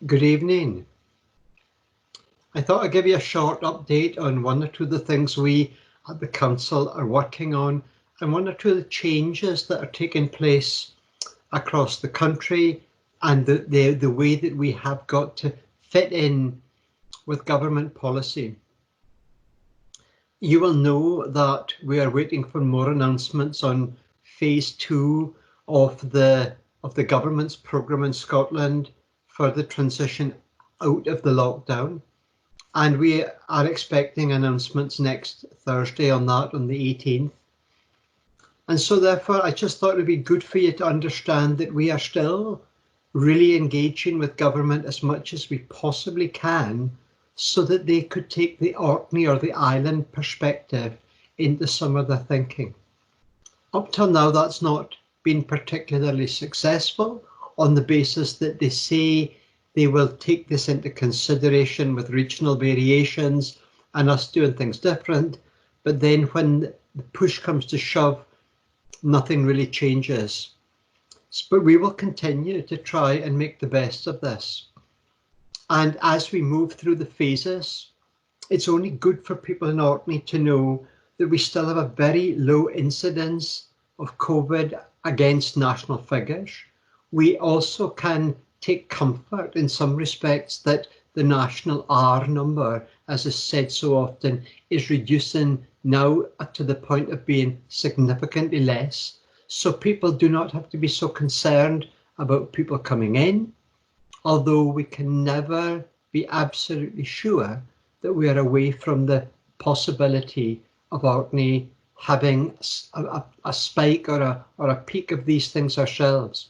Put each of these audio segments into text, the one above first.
Good evening. I thought I'd give you a short update on one or two of the things we at the Council are working on and one or two of the changes that are taking place across the country and the way that we have got to fit in with government policy. You will know that we are waiting for more announcements on phase 2 of the government's programme in Scotland for the transition out of the lockdown. And we are expecting announcements next Thursday on that, on the 18th. And so therefore, I just thought it would be good for you to understand that we are still really engaging with government as much as we possibly can so that they could take the Orkney or the island perspective into some of their thinking. Up till now, that's not been particularly successful on the basis that they say they will take this into consideration with regional variations and us doing things different. But then when the push comes to shove, nothing really changes. But we will continue to try and make the best of this. And as we move through the phases, it's only good for people in Orkney to know that we still have a very low incidence of COVID against national figures. We also can take comfort in some respects that the national R number, as is said so often, is reducing now to the point of being significantly less. So people do not have to be so concerned about people coming in, although we can never be absolutely sure that we are away from the possibility of Orkney having a spike or a peak of these things ourselves.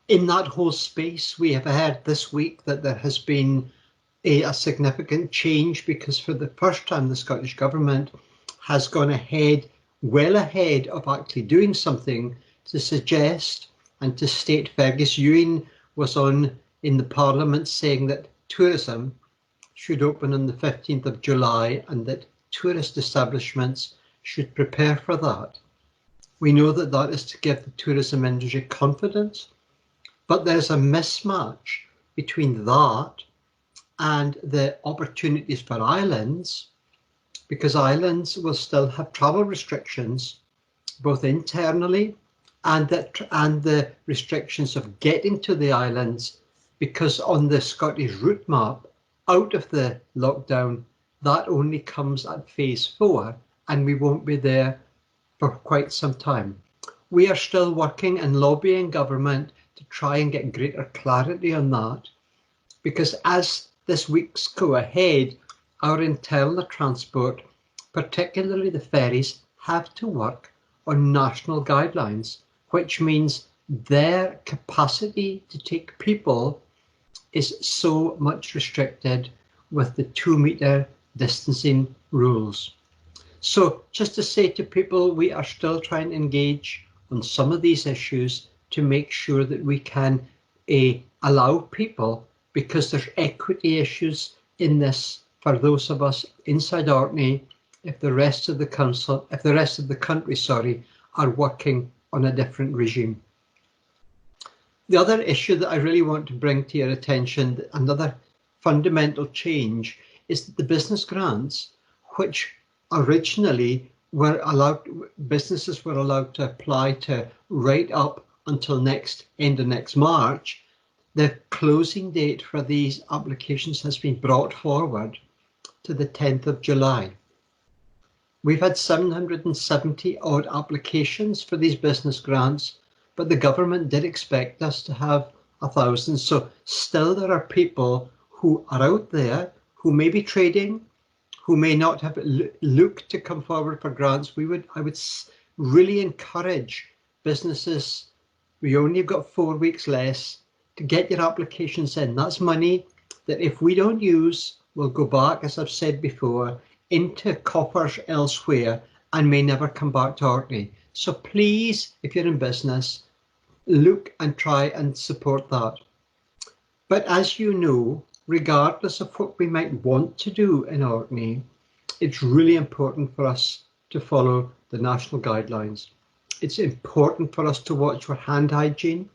In that whole space, we have heard this week that there has been a significant change because for the first time the Scottish Government has gone ahead, well ahead of actually doing something to suggest and to state. Fergus Ewing was on in the Parliament saying that tourism should open on the 15th of July and that tourist establishments should prepare for that. We know that that is to give the tourism industry confidence, but there's a mismatch between that and the opportunities for islands, because islands will still have travel restrictions, both internally and the restrictions of getting to the islands, because on the Scottish route map, out of the lockdown, that only comes at phase 4, and we won't be there for quite some time. We are still working and lobbying government to try and get greater clarity on that, because as this week's go ahead, our internal transport, particularly the ferries, have to work on national guidelines, which means their capacity to take people is so much restricted with the 2-metre distancing rules. So just to say to people, we are still trying to engage on some of these issues to make sure that we can allow people, because there's equity issues in this for those of us inside Orkney, if the rest of the country, are working on a different regime. The other issue that I really want to bring to your attention, another fundamental change, is that the business grants, which originally businesses were allowed to apply to right up until end of next March, the closing date for these applications has been brought forward to the 10th of July. We've had 770 odd applications for these business grants, but the government did expect us to have 1,000. So still there are people who are out there who may be trading, who may not have looked to come forward for grants. I would really encourage businesses. We only got 4 weeks less to get your applications in. That's money that if we don't use, will go back, as I've said before, into coffers elsewhere and may never come back to Orkney. So please, if you're in business, look and try and support that. But as you know, regardless of what we might want to do in Orkney, it's really important for us to follow the national guidelines. It's important for us to watch for hand hygiene.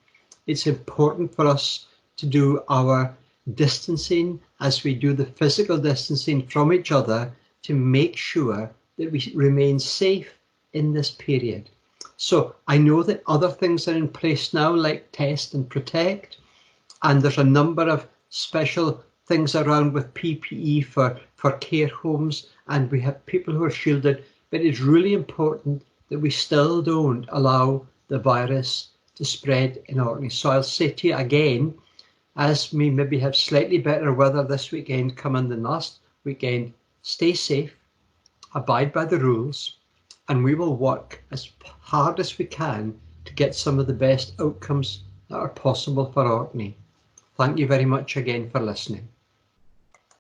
It's important for us to do our distancing as we do the physical distancing from each other to make sure that we remain safe in this period. So I know that other things are in place now, like test and protect, and there's a number of special things around with PPE for care homes, and we have people who are shielded, but it's really important that we still don't allow the virus to spread in Orkney. So I'll say to you again, as we maybe have slightly better weather this weekend coming than last weekend, stay safe, abide by the rules, and we will work as hard as we can to get some of the best outcomes that are possible for Orkney. Thank you very much again for listening.